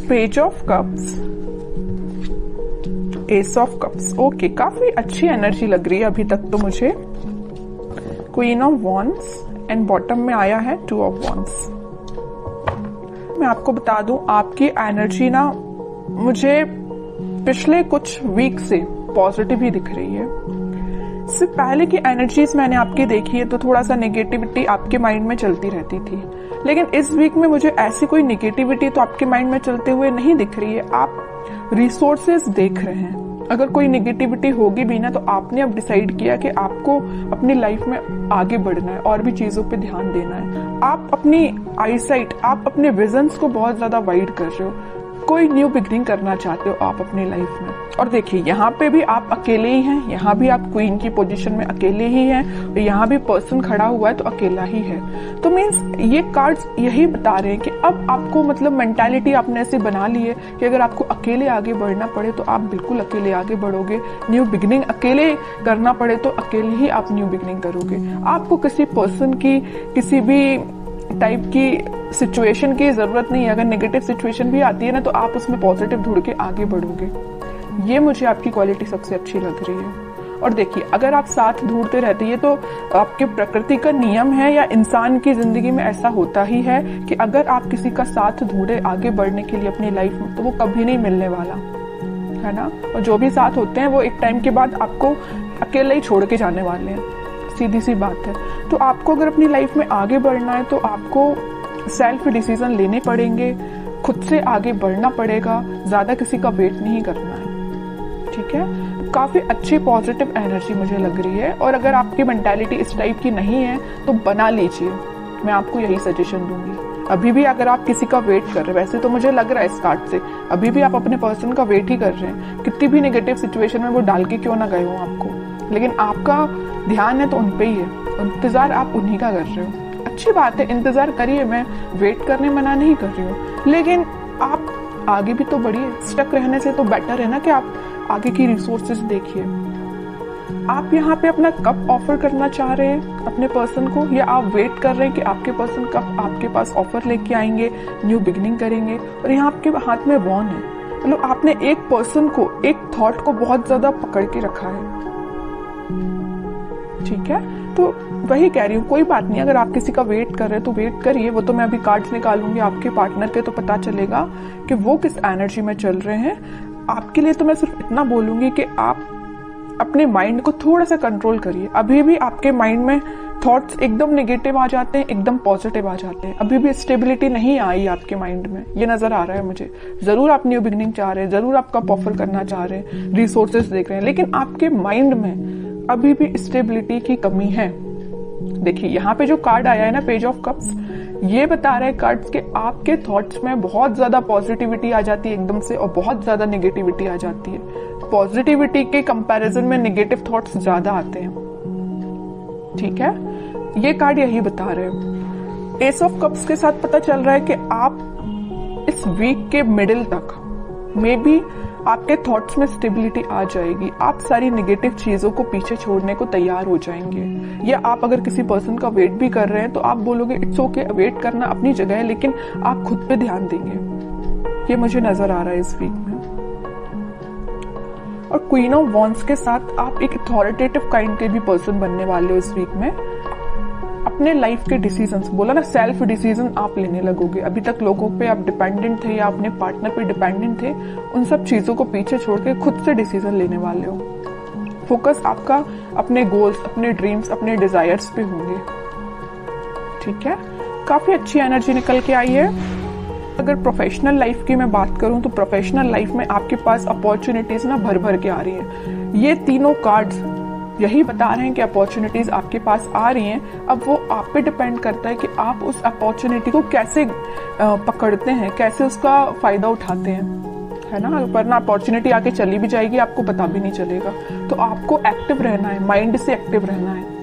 Page of cups, S of cups. Okay, काफी अच्छी energy लग रही है अभी तक तो मुझे। Queen of wands and bottom में आया है टू ऑफ वॉन्ड्स। मैं आपको बता दूं, आपकी एनर्जी ना मुझे पिछले कुछ वीक से पॉजिटिव ही दिख रही है। इससे पहले की एनर्जीज मैंने आपकी देखी है तो थोड़ा सा नेगेटिविटी आपके माइंड में चलती रहती थी, लेकिन इस वीक में मुझे ऐसी कोई नेगेटिविटी तो आपके माइंड में चलते हुए नहीं दिख रही है। आप रिसोर्सेज देख रहे हैं। अगर कोई नेगेटिविटी होगी भी ना तो आपने अब डिसाइड किया कि आपको अपनी लाइफ में आगे बढ़ना है और भी चीजों पे ध्यान देना है। आप अपनी आईसाइट, आप अपने विजन्स को बहुत ज्यादा वाइड कर रहे हो। कोई न्यू बिगनिंग करना चाहते हो आप अपनी लाइफ में। और देखिए, यहाँ पे भी आप अकेले ही हैं, यहाँ भी आप क्वीन की पोजीशन में अकेले ही हैं, और यहाँ भी पर्सन खड़ा हुआ है तो अकेला ही है। तो मीन्स ये कार्ड्स यही बता रहे हैं कि अब आपको मतलब मेंटालिटी आपने ऐसे बना ली है कि अगर आपको अकेले आगे बढ़ना पड़े तो आप बिल्कुल अकेले आगे बढ़ोगे। न्यू बिगनिंग अकेले करना पड़े तो अकेले ही आप न्यू बिगनिंग करोगे। आपको किसी पर्सन की, किसी भी टाइप की सिचुएशन की जरूरत नहीं है। अगर नेगेटिव सिचुएशन भी आती है ना तो आप उसमें पॉजिटिव ढूंढ के आगे बढ़ोगे। ये मुझे आपकी क्वालिटी सबसे अच्छी लग रही है। और देखिए, अगर आप साथ ढूंढते रहते हैं तो आपके प्रकृति का नियम है या इंसान की जिंदगी में ऐसा होता ही है कि अगर आप किसी का साथ ढूंढे आगे बढ़ने के लिए अपनी लाइफ में तो वो कभी नहीं मिलने वाला है ना। और जो भी साथ होते हैं वो एक टाइम के बाद आपको अकेले ही छोड़ के जाने वाले हैं, सीधी सी बात है। तो आपको अगर अपनी लाइफ में आगे बढ़ना है तो आपको सेल्फ डिसीजन लेने पड़ेंगे, खुद से आगे बढ़ना पड़ेगा, ज्यादा किसी का वेट नहीं करना है। ठीक है, काफी अच्छी पॉजिटिव एनर्जी मुझे लग रही है। और अगर आपकी मेंटालिटी इस टाइप की नहीं है तो बना लीजिए, मैं आपको यही सजेशन दूंगी। अभी भी अगर आप किसी का वेट कर रहे हैं, वैसे तो मुझे लग रहा है इस कार्ड से अभी भी आप अपने पर्सन का वेट ही कर रहे हैं। कितनी भी नेगेटिव सिचुएशन में वो डाल के क्यों ना गए हो आपको, लेकिन आपका ध्यान है तो उन पे ही है, इंतजार आप उन्हीं का कर रहे हो। अच्छी बात है, इंतजार करिए, मैं वेट करने मना नहीं कर रही हूँ, लेकिन आप आगे भी तो बढ़िए। स्टक रहने से तो बेटर है ना कि आप आगे की रिसोर्सेज देखिए। आप यहाँ पे अपना कब ऑफर करना चाह रहे हैं अपने पर्सन को, या आप वेट कर रहे हैं कि आपके पर्सन कब आपके पास ऑफर लेके आएंगे, न्यू बिगनिंग करेंगे। और यहाँ आपके हाथ में वॉन है, मतलब आपने एक पर्सन को, एक थॉट को बहुत ज्यादा पकड़ के रखा है। ठीक है, तो वही कह रही हूँ, कोई बात नहीं। अगर आप किसी का वेट कर रहे हैं तो वेट करिए। वो तो मैं अभी कार्ड्स निकालूंगी आपके पार्टनर के, तो पता चलेगा कि वो किस एनर्जी में चल रहे हैं। आपके लिए तो मैं सिर्फ इतना बोलूंगी कि आप अपने माइंड को थोड़ा सा कंट्रोल करिए। अभी भी आपके माइंड में थॉट्स एकदम नेगेटिव आ जाते हैं, एकदम पॉजिटिव आ जाते हैं। अभी भी स्टेबिलिटी नहीं आई आपके माइंड में, ये नजर आ रहा है मुझे। जरूर आप न्यू बिगनिंग चाह रहे हैं, जरूर आप कप ऑफर करना चाह रहे हैं, रिसोर्सेज देख रहे हैं, लेकिन आपके माइंड में अभी भी स्टेबिलिटी की कमी है। देखिए, यहाँ पे जो कार्ड आया है ना, पेज ऑफ कप्स, ये बता रहे हैं कार्ड्स के आपके थॉट्स में बहुत ज्यादा पॉजिटिविटी आ जाती है एकदम से, और बहुत ज्यादा नेगेटिविटी आ जाती है। पॉजिटिविटी के कंपैरिजन में नेगेटिव थॉट्स ज्यादा आते हैं। ठीक है, ये कार्ड यही बता रहे हैं। एस ऑफ कप्स के साथ पता चल रहा है कि आप इस वीक के मिडिल तक मे बी आपके थॉट्स में स्टेबिलिटी आ जाएगी। आप सारी नेगेटिव चीजों को पीछे छोड़ने को तैयार हो जाएंगे। या आप अगर किसी पर्सन का वेट भी कर रहे हैं तो आप बोलोगे इट्स ओके, वेट करना अपनी जगह है, लेकिन आप खुद पे ध्यान देंगे। ये मुझे नजर आ रहा है इस वीक में। और क्वीन ऑफ वॉन्ड्स के साथ आप एक अथॉरिटेटिव काइंड के भी पर्सन बनने वाले हो इस वीक में। अपने लाइफ के डिसीजंस, बोला ना, सेल्फ डिसीजन आप लेने लगोगे। अभी तक लोगों पे आप डिपेंडेंट थे या अपने पार्टनर पे डिपेंडेंट थे, उन सब चीजों को पीछे छोड़ के खुद से डिसीजन लेने वाले हो। फोकस आपका अपने गोल्स, अपने ड्रीम्स, अपने डिजायर्स पे होंगे। ठीक है, काफी अच्छी एनर्जी निकल के आई है। अगर प्रोफेशनल लाइफ की मैं बात करूं तो प्रोफेशनल लाइफ में आपके पास अपॉर्चुनिटीज ना भर भर के आ रही हैं। ये तीनों कार्ड्स यही बता रहे हैं कि अपॉर्चुनिटीज आपके पास आ रही हैं। अब वो आप पे डिपेंड करता है कि आप उस अपॉर्चुनिटी को कैसे पकड़ते हैं, कैसे उसका फायदा उठाते हैं, है ना। वरना अपॉर्चुनिटी आके चली भी जाएगी, आपको पता भी नहीं चलेगा। तो आपको एक्टिव रहना है, माइंड से एक्टिव रहना है।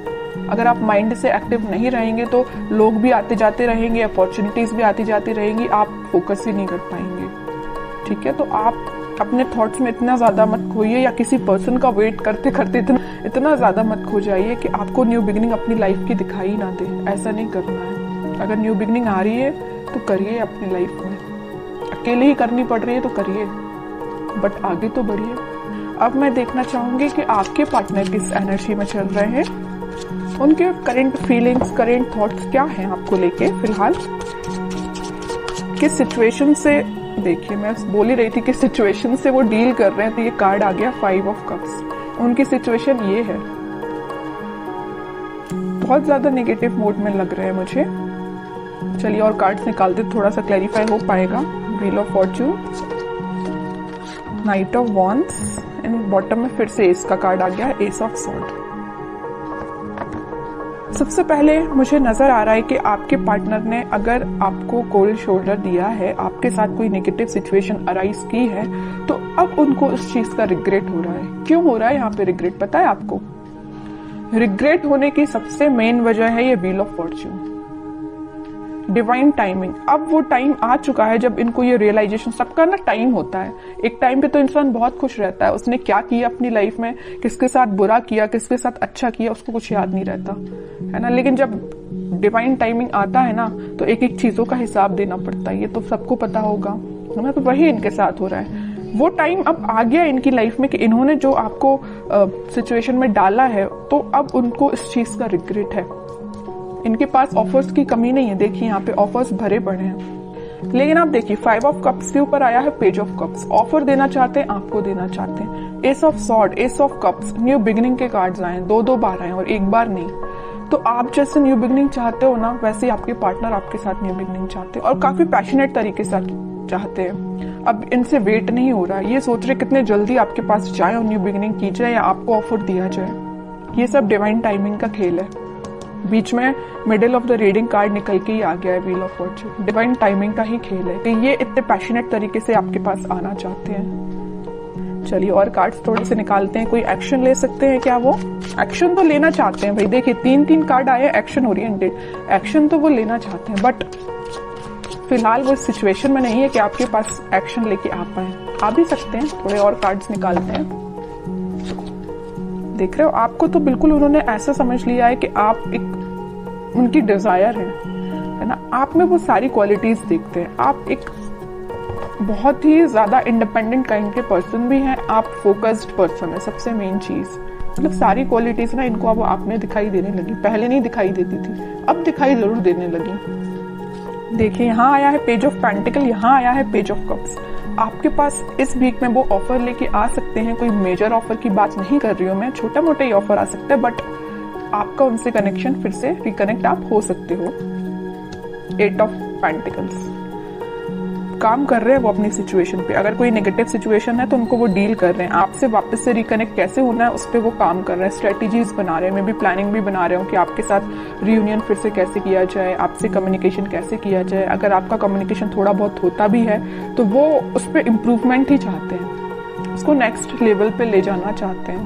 अगर आप माइंड से एक्टिव नहीं रहेंगे तो लोग भी आते जाते रहेंगे, अपॉर्चुनिटीज भी आती जाती रहेंगी, आप फोकस ही नहीं कर पाएंगे। ठीक है, तो आप अपने थॉट्स में इतना ज्यादा मत खोइए, या किसी पर्सन का वेट करते करते इतना ज्यादा मत खो जाइए कि आपको न्यू बिगनिंग अपनी लाइफ की दिखाई ना दे। ऐसा नहीं करना है। अगर न्यू बिगनिंग आ रही है तो करिए अपनी लाइफ में। अकेले ही करनी पड़ रही है तो करिए, बट आगे तो बढ़िए। अब मैं देखना चाहूंगी कि आपके पार्टनर किस एनर्जी में चल रहे हैं, उनके करंट फीलिंग्स, करंट थॉट्स क्या हैं आपको लेके फिलहाल, किस सिचुएशन से, देखिए मैं बोल ही रही थी किस सिचुएशन से वो डील कर रहे हैं, तो ये कार्ड आ गया 5 ऑफ कप्स। उनकी सिचुएशन ये है, बहुत ज्यादा नेगेटिव मोड में लग रहे हैं मुझे। चलिए और कार्ड्स निकाल दे, थोड़ा सा क्लैरिफाई हो पाएगा। Wheel of Fortune, night of wands and bottom में फिर से एस का कार्ड आ गया, एस ऑफ सॉर्ड। सबसे पहले मुझे नजर आ रहा है कि आपके पार्टनर ने अगर आपको कोल्ड शोल्डर दिया है, आपके साथ कोई नेगेटिव सिचुएशन अराइज की है, तो अब उनको उस चीज का रिग्रेट हो रहा है। क्यों हो रहा है यहाँ पे रिग्रेट, पता है आपको? रिग्रेट होने की सबसे मेन वजह है ये wheel of Fortune, divine timing. अब वो टाइम आ चुका है जब इनको ये रियलाइजेशन, सबका ना टाइम होता है, एक टाइम पे तो इंसान बहुत खुश रहता है, उसने क्या किया अपनी लाइफ में, किसके साथ बुरा किया, किसके साथ अच्छा किया, उसको कुछ याद नहीं रहता है ना। लेकिन जब डिवाइन टाइमिंग आता है ना, तो एक एक चीजों का हिसाब देना पड़ता है, ये तो सबको पता होगा है ना। तो वही इनके साथ हो रहा है। वो टाइम अब आ गया इनकी लाइफ में कि इन्होंने जो आपको सिचुएशन में डाला है, तो अब उनको इस चीज का रिग्रेट है। इनके पास ऑफर्स की कमी नहीं है, देखिए यहाँ पे ऑफर्स भरे पड़े हैं। लेकिन आप देखिए 5 ऑफ कप्स के ऊपर आया है पेज ऑफ कप्स, ऑफर देना चाहते हैं, आपको देना चाहते हैं। S of sword, S of cups, new beginning के कार्ड्स आए, 2-2 बार आए और एक बार नहीं। तो आप जैसे न्यू बिगिनिंग चाहते हो ना, वैसे आपके पार्टनर आपके साथ न्यू बिगिनिंग चाहते हैं और काफी पैशनेट तरीके से चाहते हैं। अब इनसे वेट नहीं हो रहा, ये सोच रहे कितने जल्दी आपके पास जाए और न्यू बिगिनिंग की जाए या आपको ऑफर दिया जाए। ये सब डिवाइन टाइमिंग का खेल है। बीच में middle of the reading card निकल के ही आ गया है wheel of Fortune, divine timing का ही खेल है कि ये इतने पैशनेट तरीके से आपके पास आना चाहते हैं। चलिए और कार्ड्स थोड़े से निकालते हैं, कोई एक्शन ले सकते हैं क्या? वो एक्शन तो लेना चाहते हैं भाई, देखिए 3-3 कार्ड आए, एक्शन ओरिएंटेड, एक्शन तो वो लेना चाहते हैं, बट फिलहाल वो सिचुएशन में नहीं है कि आपके पास एक्शन लेके आ पाए। आ भी सकते हैं, थोड़े और कार्ड्स निकालते हैं। देख रहे हो, आपको तो बिल्कुल उन्होंने ऐसा समझ लिया है कि आप एक उनकी डिजायर है ना, आप में वो सारी क्वालिटीज देखते हैं। आप एक बहुत ही ज्यादा इंडिपेंडेंट काइंड के पर्सन भी हैं, आप फोकस्ड पर्सन है, सबसे मेन चीज। मतलब सारी क्वालिटीज ना इनको अब आप में दिखाई देने लगी, पहले नहीं दिखाई देती थी, अब दिखाई जरूर देने लगी। देखिए यहाँ आया है पेज ऑफ पेंटिकल, यहाँ आया है पेज ऑफ कप्स। आपके पास इस वीक में वो ऑफर लेके आ सकते हैं, कोई मेजर ऑफर की बात नहीं कर रही हूँ मैं, छोटा मोटा ही ऑफर आ सकता है, बट आपका उनसे कनेक्शन फिर से रिकनेक्ट आप हो सकते हो। 8 ऑफ पेंटिकल्स, काम कर रहे हैं वो अपनी सिचुएशन पे। अगर कोई नेगेटिव सिचुएशन है तो उनको वो डील कर रहे हैं, आपसे वापस से रिकनेक्ट कैसे होना है उस पर वो काम कर रहे हैं, स्ट्रेटेजीज बना रहे हैं, मैं भी प्लानिंग भी बना रहे हूँ कि आपके साथ रियूनियन फिर से कैसे किया जाए, आपसे कम्युनिकेशन कैसे किया जाए। अगर आपका कम्युनिकेशन थोड़ा बहुत होता भी है तो वो उस पर इम्प्रूवमेंट ही चाहते हैं, उसको नेक्स्ट लेवल पे ले जाना चाहते हैं,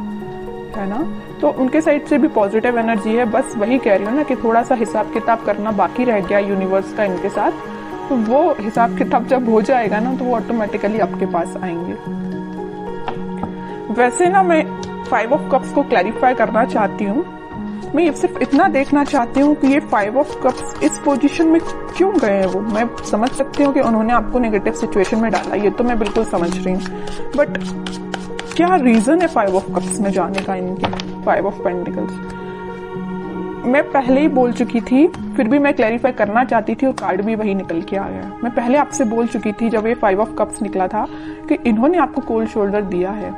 है ना। तो उनके साइड से भी पॉजिटिव एनर्जी है, बस वही कह रही हूँ ना कि थोड़ा सा हिसाब किताब करना बाकी रह गया यूनिवर्स का इनके साथ, तो वो हिसाब किताब जब हो जाएगा ना तो वो ऑटोमेटिकली आपके पास आएंगे। वैसे ना मैं 5 ऑफ कप्स को क्लैरिफाई करना चाहती हूँ, मैं ये सिर्फ इतना देखना चाहती हूँ कि ये 5 ऑफ कप्स इस पोजीशन में क्यों गए हैं। वो मैं समझ सकती हूँ कि उन्होंने आपको नेगेटिव सिचुएशन में डाला, ये तो मैं बिल्कुल समझ रही हूँ, बट क्या रीजन है 5 ऑफ कप्स में जाने का इनके? 5 ऑफ पेंटिकल्स मैं पहले ही बोल चुकी थी, फिर भी मैं क्लैरिफाई करना चाहती थी और कार्ड भी वही निकल के आ गया। मैं पहले आपसे बोल चुकी थी जब ये 5 ऑफ कप्स निकला था कि इन्होंने आपको कोल्ड शोल्डर दिया है,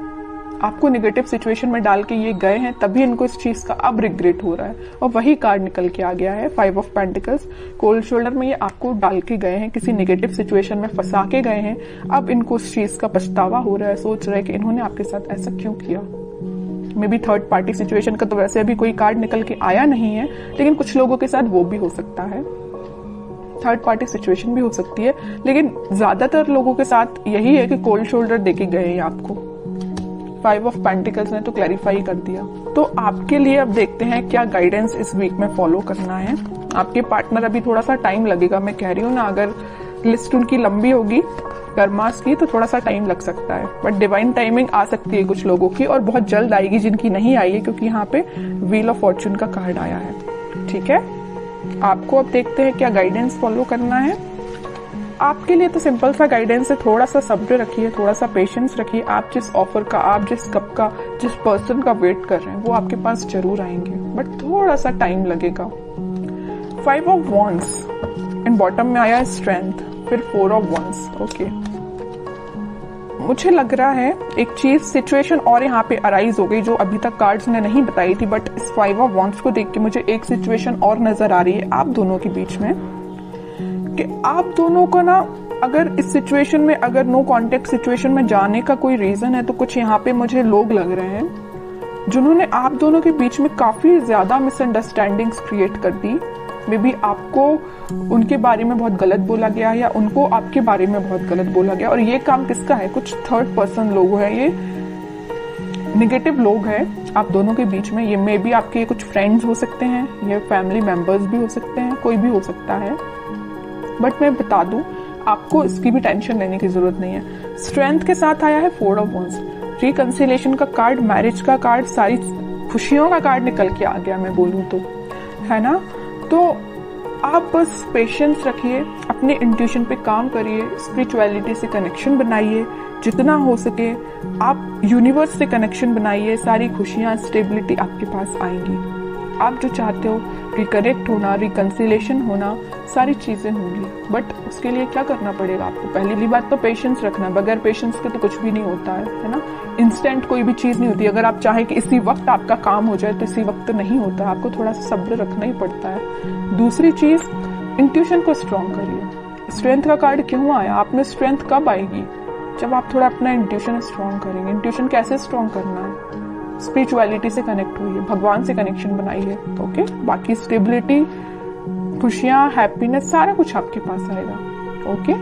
आपको नेगेटिव सिचुएशन में डाल के ये गए हैं, तभी इनको इस चीज का अब रिग्रेट हो रहा है। और वही कार्ड निकल के आ गया है 5 ऑफ पेंटिकल्स। कोल्ड शोल्डर में ये आपको डाल के गए हैं, किसी नेगेटिव सिचुएशन में फंसा के गए हैं, अब इनको उस चीज का पछतावा हो रहा है, सोच रहे हैं कि इन्होंने आपके साथ ऐसा क्यों किया। May be third party situation का तो वैसे अभी कोई कार्ड निकल के आया नहीं है, लेकिन कुछ लोगों के साथ वो भी हो सकता है, थर्ड पार्टी सिचुएशन भी हो सकती है, लेकिन ज्यादातर लोगों के साथ यही है कि कोल्ड शोल्डर देके गए हैं आपको। 5 ऑफ पेंटिकल्स ने तो क्लैरिफाई कर दिया। तो आपके लिए अब देखते हैं क्या गाइडेंस इस वीक में फॉलो करना है। आपके पार्टनर अभी थोड़ा सा टाइम लगेगा, मैं कह रही हूँ ना, अगर लिस्ट उनकी लंबी होगी कर्मास की तो थोड़ा सा टाइम लग सकता है, बट डिवाइन टाइमिंग आ सकती है कुछ लोगों की और बहुत जल्द आएगी जिनकी नहीं आई है, क्योंकि यहाँ पे व्हील ऑफ फॉर्च्यून का कार्ड आया है। ठीक है, आपको अब देखते हैं क्या गाइडेंस फॉलो करना है। आपके लिए तो सिंपल सा गाइडेंस है, थोड़ा सा सब्र रखिए, थोड़ा सा पेशेंस रखिए। आप जिस ऑफर का, आप जिस कप का, जिस पर्सन का वेट कर रहे हैं वो आपके पास जरूर आएंगे, बट थोड़ा सा टाइम लगेगा। 5 ऑफ वॉन्ड्स एंड बॉटम में आया है स्ट्रेंथ, फिर 4 ऑफ वॉन्ड्स। ओके, मुझे लग रहा है एक चीज, सिचुएशन और यहाँ पे अराइज हो गई जो अभी तक कार्ड्स ने नहीं बताई थी, बट इस 5 ऑफ वॉन्ड्स को देख के मुझे एक सिचुएशन और नजर आ रही है आप दोनों के बीच में, कि आप दोनों को ना, अगर इस सिचुएशन में, अगर नो कॉन्टेक्ट सिचुएशन में जाने का कोई रीजन है, तो कुछ यहाँ पे मुझे लोग लग रहे हैं जिन्होंने आप दोनों के बीच में काफी ज्यादा मिसअंडरस्टैंडिंग्स क्रिएट कर दी। मे बी आपको उनके बारे में बहुत गलत बोला गया या उनको आपके बारे में बहुत गलत बोला गया। और ये काम किसका है? कुछ थर्ड पर्सन लोग हैं, ये नेगेटिव लोग हैं आप दोनों के बीच में। ये मे बी आपके कुछ फ्रेंड्स हो सकते हैं, ये फैमिली मेंबर्स भी हो सकते हैं, कोई भी हो सकता है। बट मैं बता दूं, आपको इसकी भी टेंशन लेने की जरूरत नहीं है। स्ट्रेंथ के साथ आया है 4 ऑफ वॉन्ड्स, रिकंसिलेशन का कार्ड, मैरिज का कार्ड, सारी खुशियों का कार्ड निकल के आ गया मैं बोलूं तो, है ना। तो आप बस पेशेंस रखिए, अपने इंट्यूशन पे काम करिए, स्पिरिचुअलिटी से कनेक्शन बनाइए जितना हो सके, आप यूनिवर्स से कनेक्शन बनाइए, सारी खुशियां, स्टेबिलिटी आपके पास आएंगी। आप जो चाहते हो, रिकनेक्ट होना, रिकंसिलेशन होना, सारी चीजें होंगी। बट उसके लिए क्या करना पड़ेगा आपको? पहली बात तो पेशेंस रखना, बगैर पेशेंस के तो कुछ भी नहीं होता है ना। इंस्टेंट कोई भी चीज नहीं होती। अगर आप चाहें कि इसी वक्त आपका काम हो जाए तो इसी वक्त तो नहीं होता, आपको थोड़ा सा सब्र रखना ही पड़ता है। दूसरी चीज, इंट्यूशन को स्ट्रॉन्ग करिए। स्ट्रेंथ का कार्ड क्यों आया? आप में स्ट्रेंथ कब आएगी? जब आप थोड़ा अपना इंट्यूशन स्ट्रॉन्ग करेंगे। इंट्यूशन कैसे स्ट्रॉन्ग करना है? स्पिरिचुअलिटी से कनेक्ट होइए, भगवान से कनेक्शन बनाइए। ओके, बाकी स्टेबिलिटी, खुशियां, हैप्पीनेस, सारा कुछ आपके पास आएगा। ओके।